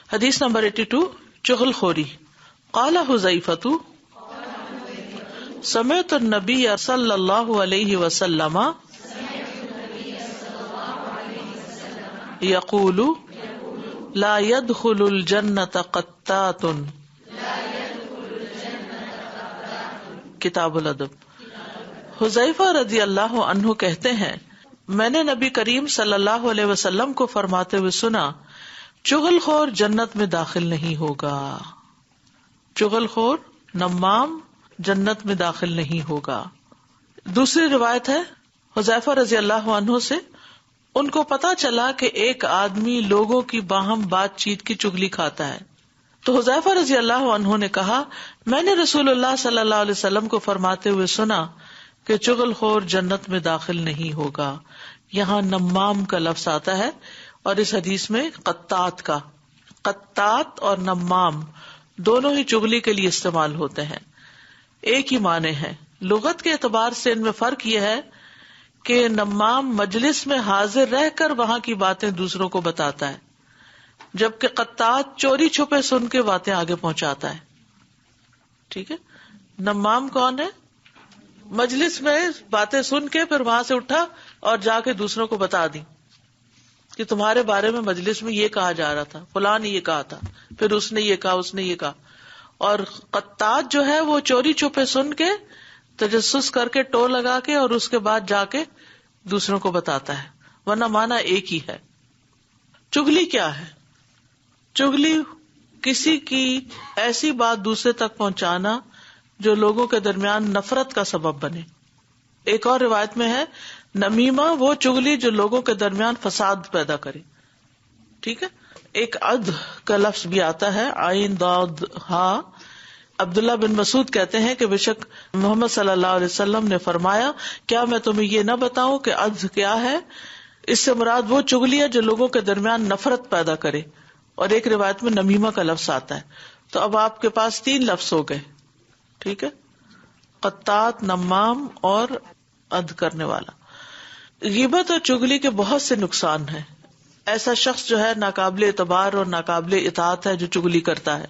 حدیث نمبر 82 چغل خوری. قال حذیفہ سمعت النبی صلی اللہ علیہ وسلم یقول لا يدخل الجنة قطات. کتاب الادب. حذیفہ رضی اللہ عنہ کہتے ہیں میں نے نبی کریم صلی اللہ علیہ وسلم کو فرماتے ہوئے سنا چغل خور جنت میں داخل نہیں ہوگا. چغل خور نمام جنت میں داخل نہیں ہوگا. دوسری روایت ہے حذیفہ رضی اللہ عنہ سے، ان کو پتا چلا کہ ایک آدمی لوگوں کی باہم بات چیت کی چگلی کھاتا ہے، تو حذیفہ رضی اللہ عنہ نے کہا میں نے رسول اللہ صلی اللہ علیہ وسلم کو فرماتے ہوئے سنا کہ چغل خور جنت میں داخل نہیں ہوگا. یہاں نمام کا لفظ آتا ہے اور اس حدیث میں قطات کا. قطات اور نمام دونوں ہی چغلی کے لیے استعمال ہوتے ہیں، ایک ہی معنی ہے. لغت کے اعتبار سے ان میں فرق یہ ہے کہ نمام مجلس میں حاضر رہ کر وہاں کی باتیں دوسروں کو بتاتا ہے، جبکہ قطات چوری چھپے سن کے باتیں آگے پہنچاتا ہے. ٹھیک ہے. نمام کون ہے؟ مجلس میں باتیں سن کے پھر وہاں سے اٹھا اور جا کے دوسروں کو بتا دی کہ تمہارے بارے میں مجلس میں یہ کہا جا رہا تھا، فلاں نے یہ کہا تھا، پھر اس نے یہ کہا، اس نے یہ کہا. اور قطات جو ہے وہ چوری چھپے سن کے تجسس کر کے ٹو لگا کے اور اس کے بعد جا کے دوسروں کو بتاتا ہے، ورنہ مانا ایک ہی ہے. چگلی کیا ہے؟ چگلی کسی کی ایسی بات دوسرے تک پہنچانا جو لوگوں کے درمیان نفرت کا سبب بنے. ایک اور روایت میں ہے نمیمہ وہ چگلی جو لوگوں کے درمیان فساد پیدا کرے. ٹھیک ہے. ایک عد کا لفظ بھی آتا ہے، عین ضاد ہا. عبداللہ بن مسعود کہتے ہیں کہ بے شک محمد صلی اللہ علیہ وسلم نے فرمایا کیا میں تمہیں یہ نہ بتاؤں کہ عد کیا ہے؟ اس سے مراد وہ چگلی ہے جو لوگوں کے درمیان نفرت پیدا کرے. اور ایک روایت میں نمیمہ کا لفظ آتا ہے. تو اب آپ کے پاس 3 لفظ ہو گئے. ٹھیک ہے. قطات، نمام اور عد کرنے والا. غیبت اور چگلی کے بہت سے نقصان ہیں. ایسا شخص جو ہے ناقابل اعتبار اور ناقابل اطاعت ہے جو چگلی کرتا ہے.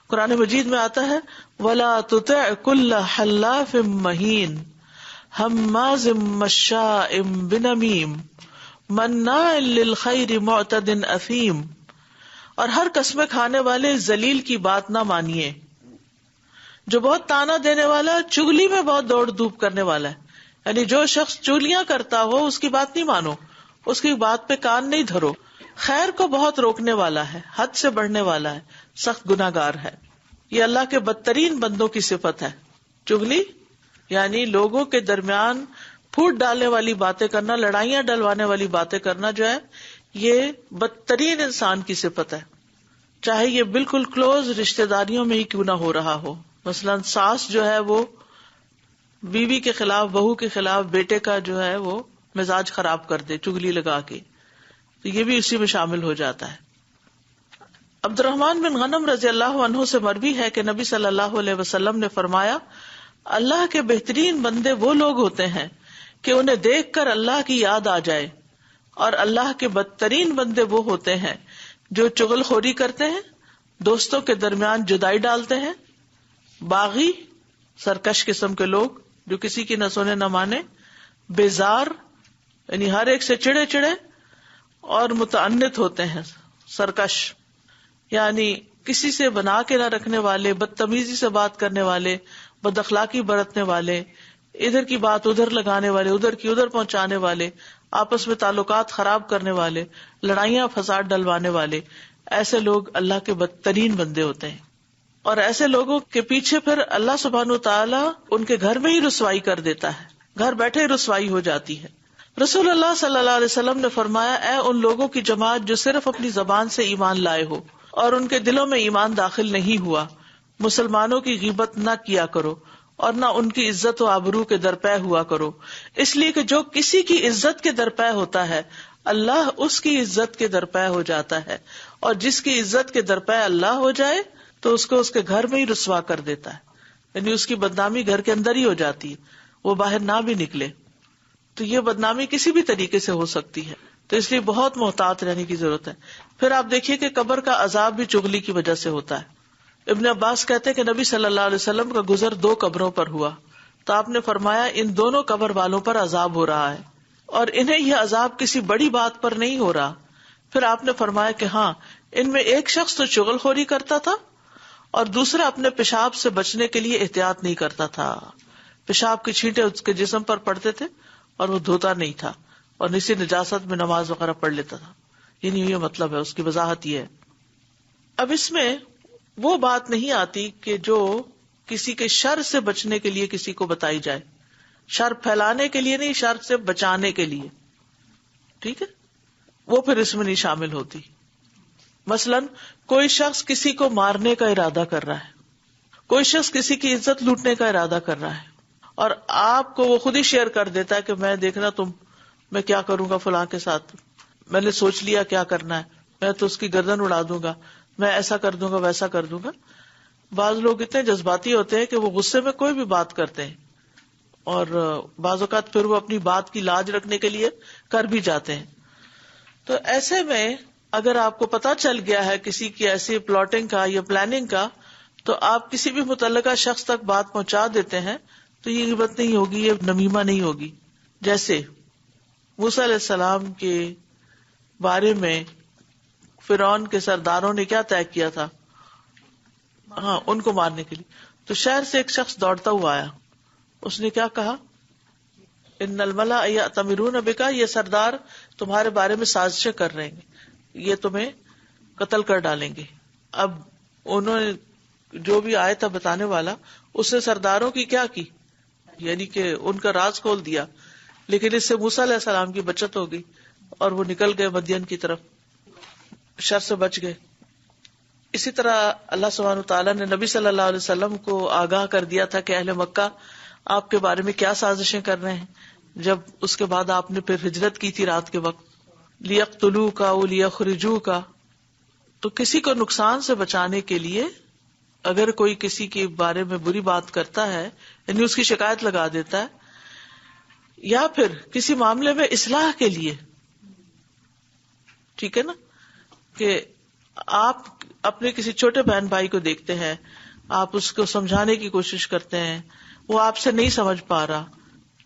قرآن مجید میں آتا ہے وَلَا تُطِعْ كُلَّ حَلَّافٍ مَّهِينٍ هَمَّازٍ مَّشَّاءٍ بِنَمِيمٍ مَّنَّاعٍ لِّلْخَيْرِ مُعْتَدٍ أَثِيمٍ. اور ہر قسمیں کھانے والے ذلیل کی بات نہ مانیے، جو بہت تانا دینے والا، چگلی میں بہت دوڑ دھوپ کرنے والا ہے. یعنی جو شخص چگلیاں کرتا ہو اس کی بات نہیں مانو، اس کی بات پہ کان نہیں دھرو. خیر کو بہت روکنے والا ہے، حد سے بڑھنے والا ہے، سخت گناہگار ہے. یہ اللہ کے بدترین بندوں کی صفت ہے. چگلی یعنی لوگوں کے درمیان پھوٹ ڈالنے والی باتیں کرنا، لڑائیاں ڈلوانے والی باتیں کرنا جو ہے یہ بدترین انسان کی صفت ہے، چاہے یہ بالکل کلوز رشتہ داریوں میں ہی کیوں نہ ہو رہا ہو. مثلا ساس جو ہے وہ بیوی کے خلاف، بہو کے خلاف بیٹے کا جو ہے وہ مزاج خراب کر دے چگلی لگا کے، تو یہ بھی اسی میں شامل ہو جاتا ہے. عبد الرحمن بن غنم رضی اللہ عنہ سے مروی ہے کہ نبی صلی اللہ علیہ وسلم نے فرمایا اللہ کے بہترین بندے وہ لوگ ہوتے ہیں کہ انہیں دیکھ کر اللہ کی یاد آ جائے، اور اللہ کے بدترین بندے وہ ہوتے ہیں جو چغل خوری کرتے ہیں، دوستوں کے درمیان جدائی ڈالتے ہیں، باغی سرکش قسم کے لوگ جو کسی کی نہ سنے نہ مانے، بیزار یعنی ہر ایک سے چڑے چڑے، اور متعنت ہوتے ہیں سرکش یعنی کسی سے بنا کے نہ رکھنے والے، بدتمیزی سے بات کرنے والے، بد اخلاقی برتنے والے، ادھر کی بات ادھر لگانے والے، ادھر کی ادھر پہنچانے والے، آپس میں تعلقات خراب کرنے والے، لڑائیاں فساد ڈلوانے والے. ایسے لوگ اللہ کے بدترین بندے ہوتے ہیں. اور ایسے لوگوں کے پیچھے پھر اللہ سبحانہ تعالیٰ ان کے گھر میں ہی رسوائی کر دیتا ہے، گھر بیٹھے ہی رسوائی ہو جاتی ہے. رسول اللہ صلی اللہ علیہ وسلم نے فرمایا اے ان لوگوں کی جماعت جو صرف اپنی زبان سے ایمان لائے ہو اور ان کے دلوں میں ایمان داخل نہیں ہوا، مسلمانوں کی غیبت نہ کیا کرو اور نہ ان کی عزت و آبرو کے درپے ہوا کرو، اس لیے کہ جو کسی کی عزت کے درپے ہوتا ہے اللہ اس کی عزت کے درپے ہو جاتا ہے، اور جس کی عزت کے درپے اللہ ہو جائے تو اس کو اس کے گھر میں ہی رسوا کر دیتا ہے. یعنی اس کی بدنامی گھر کے اندر ہی ہو جاتی ہے، وہ باہر نہ بھی نکلے. تو یہ بدنامی کسی بھی طریقے سے ہو سکتی ہے. تو اس لیے بہت محتاط رہنے کی ضرورت ہے. پھر آپ دیکھیے کہ قبر کا عذاب بھی چغلی کی وجہ سے ہوتا ہے. ابن عباس کہتے ہیں کہ نبی صلی اللہ علیہ وسلم کا گزر 2 قبروں پر ہوا تو آپ نے فرمایا ان دونوں قبر والوں پر عذاب ہو رہا ہے اور انہیں یہ عذاب کسی بڑی بات پر نہیں ہو رہا. پھر آپ نے فرمایا کہ ہاں ان میں ایک شخص تو چغل خوری کرتا تھا اور دوسرا اپنے پیشاب سے بچنے کے لیے احتیاط نہیں کرتا تھا. پیشاب کی چھینٹیں اس کے جسم پر پڑتے تھے اور وہ دھوتا نہیں تھا اور اسی نجاست میں نماز وغیرہ پڑھ لیتا تھا. یعنی یہ مطلب ہے, اس کی وضاحت یہ ہے. اب اس میں وہ بات نہیں آتی کہ جو کسی کے شر سے بچنے کے لیے کسی کو بتائی جائے, شر پھیلانے کے لیے نہیں, شر سے بچانے کے لیے. ٹھیک ہے, وہ پھر اس میں نہیں شامل ہوتی. مثلاً کوئی شخص کسی کو مارنے کا ارادہ کر رہا ہے, کوئی شخص کسی کی عزت لوٹنے کا ارادہ کر رہا ہے اور آپ کو وہ خود ہی شیئر کر دیتا ہے کہ میں دیکھنا میں کیا کروں گا فلاں کے ساتھ, میں نے سوچ لیا کیا کرنا ہے, میں تو اس کی گردن اڑا دوں گا, میں ایسا کر دوں گا ویسا کر دوں گا. بعض لوگ اتنے جذباتی ہوتے ہیں کہ وہ غصے میں کوئی بھی بات کرتے ہیں اور بعض اوقات پھر وہ اپنی بات کی لاج رکھنے کے لیے کر بھی جاتے ہیں. تو ایسے میں اگر آپ کو پتا چل گیا ہے کسی کی ایسی پلاٹنگ کا یا پلاننگ کا, تو آپ کسی بھی متعلقہ شخص تک بات پہنچا دیتے ہیں تو یہ غیبت نہیں ہوگی, یہ نمیمہ نہیں ہوگی. جیسے موسیٰ علیہ السلام کے بارے میں فرعون کے سرداروں نے کیا طے کیا تھا, ہاں ان کو مارنے کے لیے. تو شہر سے ایک شخص دوڑتا ہوا آیا, اس نے کیا کہا, ان الملأ یأتمرون بک, یہ سردار تمہارے بارے میں سازشیں کر رہے ہیں, یہ تمہیں قتل کر ڈالیں گے. اب انہوں نے جو بھی آیا تھا بتانے والا, اس نے سرداروں کی کیا کی, یعنی کہ ان کا راز کھول دیا. لیکن اس سے موسیٰ علیہ السلام کی بچت ہو گئی اور وہ نکل گئے مدین کی طرف, شر سے بچ گئے. اسی طرح اللہ سبحانہ وتعالیٰ نے نبی صلی اللہ علیہ وسلم کو آگاہ کر دیا تھا کہ اہل مکہ آپ کے بارے میں کیا سازشیں کر رہے ہیں. جب اس کے بعد آپ نے پھر ہجرت کی تھی رات کے وقت, لیقتلوک او لیخرجوک, تو کسی کو نقصان سے بچانے کے لیے اگر کوئی کسی کے بارے میں بری بات کرتا ہے, یعنی اس کی شکایت لگا دیتا ہے, یا پھر کسی معاملے میں اصلاح کے لیے, ٹھیک ہے نا, کہ آپ اپنے کسی چھوٹے بہن بھائی کو دیکھتے ہیں, آپ اس کو سمجھانے کی کوشش کرتے ہیں, وہ آپ سے نہیں سمجھ پا رہا,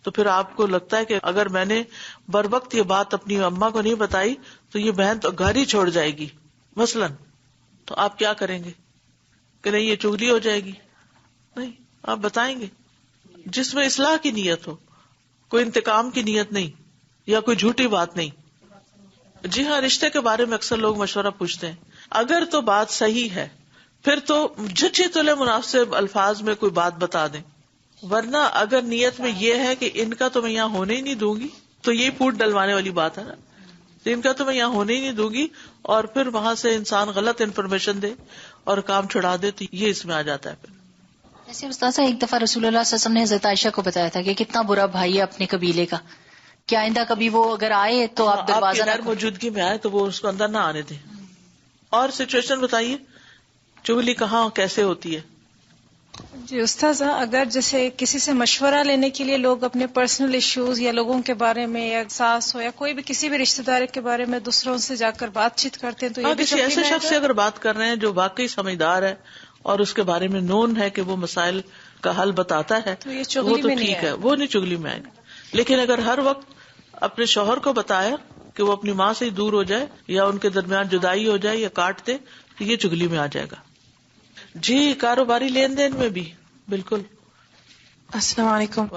تو پھر آپ کو لگتا ہے کہ اگر میں نے بر وقت یہ بات اپنی اماں کو نہیں بتائی تو یہ بہن تو گھر ہی چھوڑ جائے گی مثلاً, تو آپ کیا کریں گے کہ نہیں یہ چغلی ہو جائے گی؟ نہیں, آپ بتائیں گے جس میں اصلاح کی نیت ہو, کوئی انتقام کی نیت نہیں یا کوئی جھوٹی بات نہیں. جی ہاں, رشتے کے بارے میں اکثر لوگ مشورہ پوچھتے ہیں, اگر تو بات صحیح ہے پھر تو جچے تلے مناسب الفاظ میں کوئی بات بتا دیں, ورنہ اگر نیت میں یہ ہے کہ ان کا تو میں یہاں ہونے ہی نہیں دوں گی, تو یہ پھوٹ ڈلوانے والی بات ہے نا, ان کا تو میں یہاں ہونے ہی نہیں دوں گی, اور پھر وہاں سے انسان غلط انفارمیشن دے اور کام چھڑا دے, تو یہ اس میں آ جاتا ہے. پھر جیسے استاذہ ایک دفعہ رسول اللہ صلی اللہ علیہ وسلم نے حضرت عائشہ کو بتایا تھا کہ کتنا برا بھائی ہے اپنے قبیلے کا, کیا آئندہ کبھی وہ اگر آئے تو آپ دروازہ غیر موجودگی میں آئے تو وہ اس کو اندر نہ آنے دیں. اور سچویشن بتائیے, چغلی کہاں کیسے ہوتی ہے؟ جی استاذہ, اگر جیسے کسی سے مشورہ لینے کے لیے لوگ اپنے پرسنل ایشوز یا لوگوں کے بارے میں, یا ساس ہو یا کوئی بھی کسی بھی رشتہ دار کے بارے میں دوسروں سے جا کر بات چیت کرتے ہیں, تو یہ کسی ایسے شخص سے اگر بات کر رہے ہیں جو واقعی سمجھدار ہے اور اس کے بارے میں نون ہے کہ وہ مسائل کا حل بتاتا ہے, تو یہ وہ چغلی تو میں ٹھیک ہے, وہ نہیں چغلی میں آئے گا. لیکن اگر ہر وقت اپنے شوہر کو بتایا کہ وہ اپنی ماں سے ہی دور ہو جائے یا ان کے درمیان جدائی ہو جائے یا کاٹ دے, تو یہ چغلی میں آ جائے گا. جی, کاروباری لین دین میں بھی بالکل. Assalamu alaikum.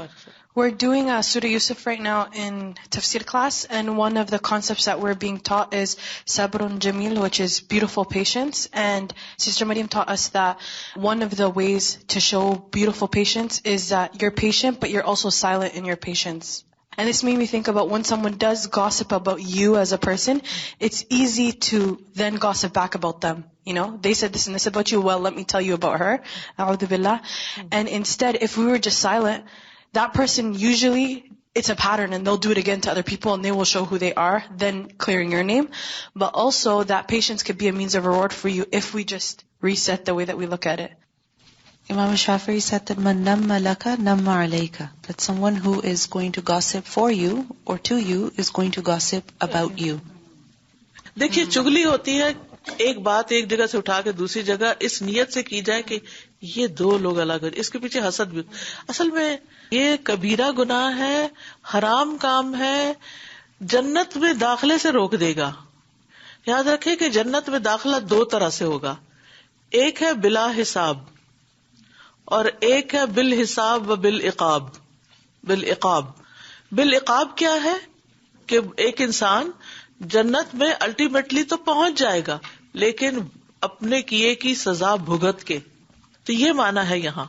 We're doing Surah Yusuf right now in tafsir class, and one of the concepts that we're being taught is Sabrun Jamil, which is beautiful patience. And Sister Maryam taught us that one of the ways to show beautiful patience is that you're patient, but you're also silent in your patience. And this made me think about when someone does gossip about you as a person, it's easy to then gossip back about them. You know, they said this and this about you, well, let me tell you about her. A'udhu billah. And instead, if we were just silent, that person usually, it's a pattern and they'll do it again to other people and they will show who they are, then clearing your name. But also that patience could be a means of reward for you if we just reset the way that we look at it. Imam Shafi'i said that man namma laka namma alayka, that someone who is going to gossip for you or to you is going to gossip about you. دیکھیے چگلی ہوتی ہے ایک بات ایک جگہ سے اٹھا کے دوسری جگہ اس نیت سے کی جائے کہ یہ دو لوگ الگ ہیں، اس کے پیچھے حسد بھی. اصل میں یہ کبیرہ گناہ ہے، حرام کام ہے، جنت میں داخلے سے روک دے گا. یاد رکھے کہ جنت میں داخلہ دو طرح سے ہوگا، ایک ہے بلا حساب اور ایک ہے بالحساب و بالعقاب. بالعقاب کیا ہے کہ ایک انسان جنت میں الٹیمیٹلی تو پہنچ جائے گا لیکن اپنے کیے کی سزا بھگت کے. تو یہ معنی ہے یہاں،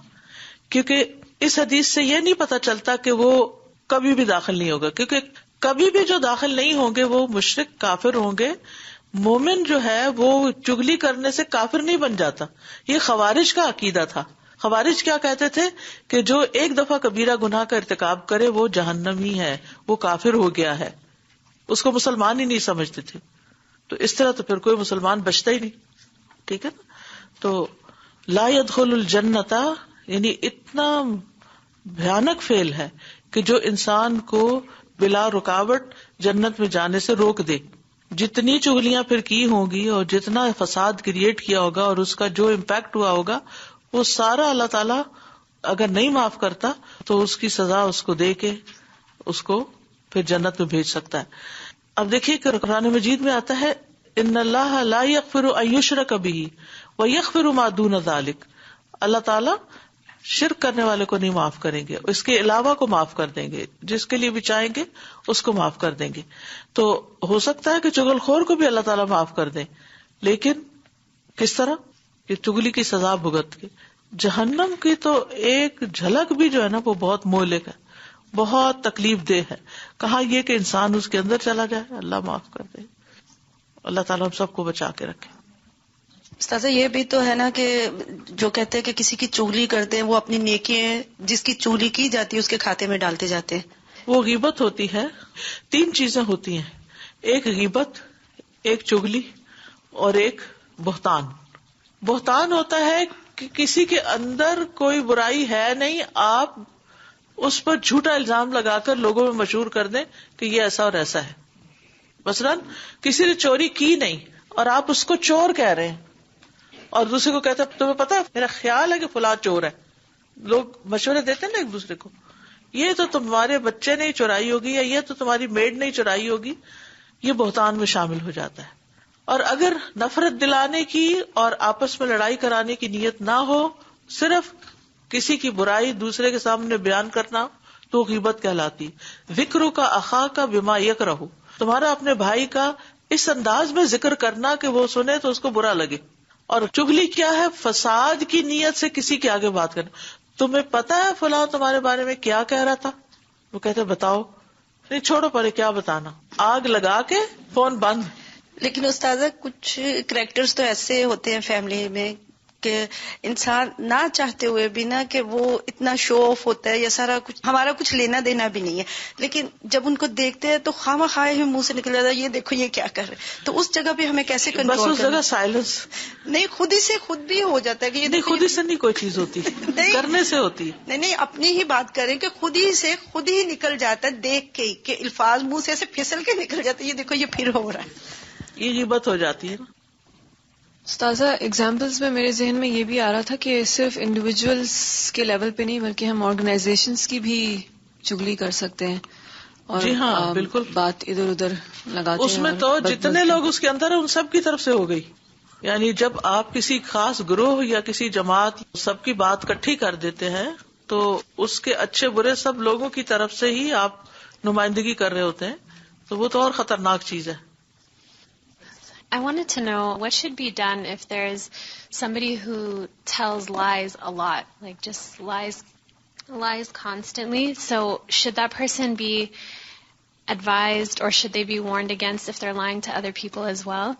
کیونکہ اس حدیث سے یہ نہیں پتا چلتا کہ وہ کبھی بھی داخل نہیں ہوگا، کیونکہ کبھی بھی جو داخل نہیں ہوں گے وہ مشرک کافر ہوں گے. مومن جو ہے وہ چگلی کرنے سے کافر نہیں بن جاتا. یہ خوارج کا عقیدہ تھا. خوارج کیا کہتے تھے کہ جو ایک دفعہ کبیرہ گناہ کا ارتکاب کرے وہ جہنمی ہے، وہ کافر ہو گیا ہے، اس کو مسلمان ہی نہیں سمجھتے تھے. تو اس طرح تو پھر کوئی مسلمان بچتا ہی نہیں. ٹھیک ہے نا. تو لا يدخل الجنت یعنی اتنا بھیانک فعل ہے کہ جو انسان کو بلا رکاوٹ جنت میں جانے سے روک دے. جتنی چغلیاں پھر کی ہوں گی اور جتنا فساد کریٹ کیا ہوگا اور اس کا جو امپیکٹ ہوا ہوگا وہ سارا اللہ تعالیٰ اگر نہیں معاف کرتا تو اس کی سزا اس کو دے کے اس کو پھر جنت میں بھیج سکتا ہے. اب دیکھیے کہ قرآن مجید میں آتا ہے ان اللہ لا یغفر ان یشرک بہ ویغفر ما دون ذلک. اللہ تعالیٰ شرک کرنے والے کو نہیں معاف کریں گے، اس کے علاوہ کو معاف کر دیں گے، جس کے لیے بھی چاہیں گے اس کو معاف کر دیں گے. تو ہو سکتا ہے کہ چغل خور کو بھی اللہ تعالیٰ معاف کر دیں، لیکن کس طرح کہ چغلی کی سزا بھگت کے. جہنم کی تو ایک جھلک بھی جو ہے نا وہ بہت مہلک ہے، بہت تکلیف دہ ہے. کہاں یہ کہ انسان اس کے اندر چلا جائے، اللہ معاف کر دے. اللہ تعالیٰ ہم سب کو بچا کے رکھے. استاذہ یہ بھی تو ہے نا کہ جو کہتے ہیں کہ کسی کی چغلی کرتے ہیں وہ اپنی نیکیاں جس کی چغلی کی جاتی ہے اس کے کھاتے میں ڈالتے جاتے ہیں. وہ غیبت ہوتی ہے. تین چیزیں ہوتی ہیں، ایک غیبت، ایک چغلی اور ایک بہتان. بہتان ہوتا ہے کہ کسی کے اندر کوئی برائی ہے نہیں، آپ اس پر جھوٹا الزام لگا کر لوگوں میں مشہور کر دیں کہ یہ ایسا اور ایسا ہے. مثلاً کسی نے چوری کی نہیں اور آپ اس کو چور کہہ رہے ہیں اور دوسرے کو کہتے ہیں تمہیں پتا ہے میرا خیال ہے کہ فلاں چور ہے. لوگ مشورے دیتے ہیں نا ایک دوسرے کو، یہ تو تمہارے بچے نے چورائی ہوگی یا یہ تو تمہاری میڈ نے چورائی ہوگی. یہ بہتان میں شامل ہو جاتا ہے. اور اگر نفرت دلانے کی اور آپس میں لڑائی کرانے کی نیت نہ ہو، صرف کسی کی برائی دوسرے کے سامنے بیان کرنا، تو غیبت کہلاتی. ذکر کا اخا کا بما یکرہ، تمہارا اپنے بھائی کا اس انداز میں ذکر کرنا کہ وہ سنے تو اس کو برا لگے. اور چغلی کیا ہے؟ فساد کی نیت سے کسی کے آگے بات کرنا. تمہیں پتا ہے فلاں تمہارے بارے میں کیا کہہ رہا تھا؟ وہ کہتے بتاؤ. نہیں چھوڑو پرے کیا بتانا، آگ لگا کے فون بند. لیکن استاذہ کچھ کریکٹرز تو ایسے ہوتے ہیں فیملی میں کہ انسان نہ چاہتے ہوئے بھی نا کہ وہ اتنا شو آف ہوتا ہے یا سارا کچھ ہمارا کچھ لینا دینا بھی نہیں ہے، لیکن جب ان کو دیکھتے ہیں تو خواہ مخواہ ہی منہ سے نکل جاتا ہے یہ دیکھو یہ کیا کر رہے. تو اس جگہ پہ ہمیں کیسے کنٹرول کرنا؟ بس اس جگہ سائلنس. نہیں خود ہی سے خود بھی ہو جاتا ہے کہ یہ خود ہی سے نہیں کوئی چیز ہوتی، کرنے سے ہوتی ہے. نہیں اپنی ہی بات کریں کہ خود ہی سے خود ہی نکل جاتا ہے دیکھ کے کہ الفاظ منہ سے ایسے پھسل کے نکل جاتے یہ دیکھو یہ پھر ہو رہا ہے. یہ غیبت ہو جاتی ہے. استاذہ ایگزامپلس میں میرے ذہن میں یہ بھی آ رہا تھا کہ صرف انڈیویجولس کے لیول پہ نہیں بلکہ ہم آرگنائزیشنس کی بھی چغلی کر سکتے ہیں. اور جی ہاں بالکل، بات ادھر ادھر لگاتے اس میں تو جتنے لوگ اس کے اندر ہیں ان سب کی طرف سے ہو گئی. یعنی جب آپ کسی خاص گروہ یا کسی جماعت سب کی بات اکٹھی کر دیتے ہیں تو اس کے اچھے برے سب لوگوں کی طرف سے ہی آپ نمائندگی کر رہے ہوتے ہیں، تو وہ تو اور خطرناک چیز ہے. I wanted to know what should be done if there is somebody who tells lies a lot, like just lies constantly. So should that person be advised or should they be warned against if they're lying to other people as well?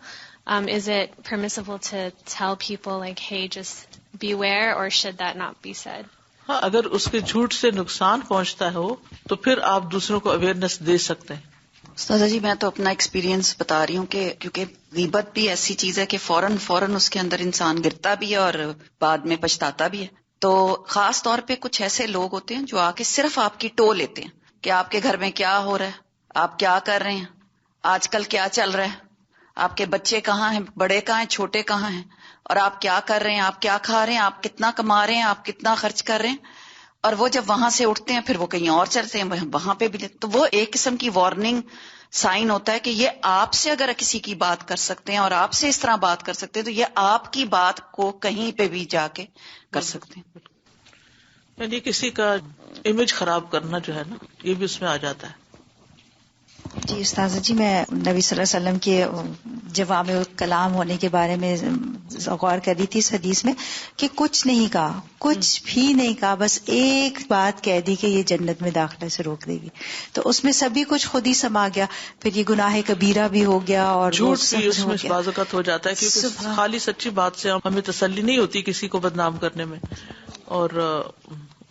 Is it permissible to tell people like, hey, just beware, or should that not be said? ہاں اگر اس کے جھوٹ سے نقصان پہنچتا ہو تو پھر آپ دوسروں کو اویئرنیس دے سکتے ہیں. استاذہ جی میں تو اپنا ایکسپیرینس بتا رہی ہوں کہ کیونکہ غیبت بھی ایسی چیز ہے کہ فوراً اس کے اندر انسان گرتا بھی ہے اور بعد میں پچھتاتا بھی ہے. تو خاص طور پہ کچھ ایسے لوگ ہوتے ہیں جو آ کے صرف آپ کی ٹو لیتے ہیں کہ آپ کے گھر میں کیا ہو رہا ہے، آپ کیا کر رہے ہیں، آج کل کیا چل رہا ہے، آپ کے بچے کہاں ہیں، بڑے کہاں ہیں، چھوٹے کہاں ہیں، اور آپ کیا کر رہے ہیں، آپ کیا کھا رہے ہیں، آپ کتنا کما رہے ہیں، آپ کتنا خرچ کر رہے ہیں. اور وہ جب وہاں سے اٹھتے ہیں پھر وہ کہیں اور چلتے ہیں، وہاں پہ بھی. تو وہ ایک قسم کی وارننگ سائن ہوتا ہے کہ یہ آپ سے اگر کسی کی بات کر سکتے ہیں اور آپ سے اس طرح بات کر سکتے ہیں تو یہ آپ کی بات کو کہیں پہ بھی جا کے کر سکتے ہیں. یعنی کسی کا امیج خراب کرنا جو ہے نا، یہ بھی اس میں آ جاتا ہے. جی استاذہ جی، میں نبی صلی اللہ علیہ وسلم کے جوامع کلام ہونے کے بارے میں غور کر رہی تھی اس حدیث میں کہ کچھ نہیں کہا، کچھ بھی نہیں کہا، بس ایک بات کہہ دی کہ یہ جنت میں داخلے سے روک دے گی، تو اس میں سبھی کچھ خود ہی سما گیا. پھر یہ گناہ کبیرہ بھی ہو گیا اور جھوٹ بھی اس میں بعض اوقات ہو جاتا ہے، کیونکہ خالی سچی بات سے ہمیں تسلی نہیں ہوتی کسی کو بدنام کرنے میں، اور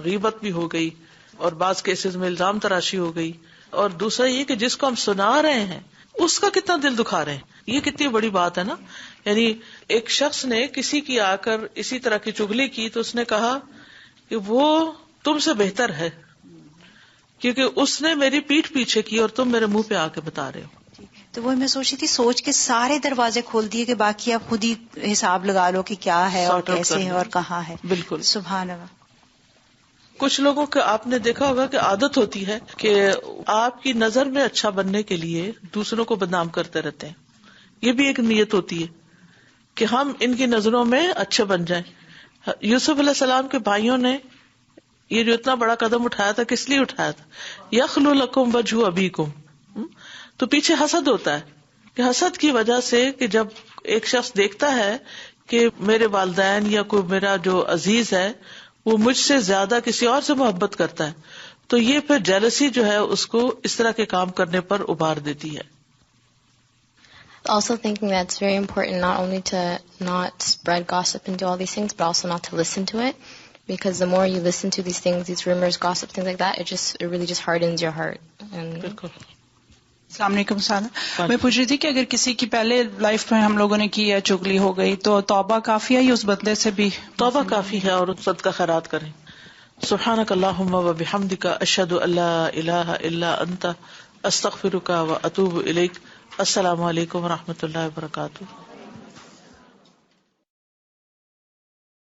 غیبت بھی ہو گئی، اور بعض کیسز میں الزام تراشی ہو گئی. اور دوسرا یہ کہ جس کو ہم سنا رہے ہیں اس کا کتنا دل دکھا رہے ہیں، یہ کتنی بڑی بات ہے نا. یعنی ایک شخص نے کسی کی آ کر اسی طرح کی چغلی کی تو اس نے کہا کہ وہ تم سے بہتر ہے کیونکہ اس نے میری پیٹھ پیچھے کی اور تم میرے منہ پہ آ کے بتا رہے ہو. تو وہ میں سوچی تھی، سوچ کے سارے دروازے کھول دیے کہ باقی آپ خود ہی حساب لگا لو کہ کیا ہے اور کیسے ہے اور کہاں ہے. بالکل سبحان اللہ. کچھ لوگوں کے آپ نے دیکھا ہوگا کہ عادت ہوتی ہے کہ آپ کی نظر میں اچھا بننے کے لیے دوسروں کو بدنام کرتے رہتے ہیں. یہ بھی ایک نیت ہوتی ہے کہ ہم ان کی نظروں میں اچھے بن جائیں. یوسف علیہ السلام کے بھائیوں نے یہ جو اتنا بڑا قدم اٹھایا تھا کس لیے اٹھایا تھا؟ یخلو لکم وجہ ابیکم. تو پیچھے حسد ہوتا ہے کہ حسد کی وجہ سے کہ جب ایک شخص دیکھتا ہے کہ میرے والدین یا کوئی میرا جو عزیز ہے وہ مجھ سے زیادہ کسی اور سے محبت کرتا ہے تو یہ پھر جیلسی جو ہے اس کو اس طرح کے کام کرنے پر ابھار دیتی ہے. Also thinking that it's very important not only to not spread gossip and do all these things, but also not to listen to it, because the more you listen to these things, these rumors, gossip, things like that, it really just hardens your heart. And السلام علیکم سادہ، میں پوچھ رہی تھی کہ اگر کسی کی پہلے لائف میں ہم لوگوں نے کی ہے چغلی ہو گئی تو توبہ کافی ہے یا اس بدلے سے بھی؟ توبہ کافی ہے اور صدقہ خیرات کریں. سبحانک اللہم و بحمدک، اشہد ان لا الہ الا انت، استغفرک و اتوب الیک. السلام علیکم و رحمۃ اللہ وبرکاتہ.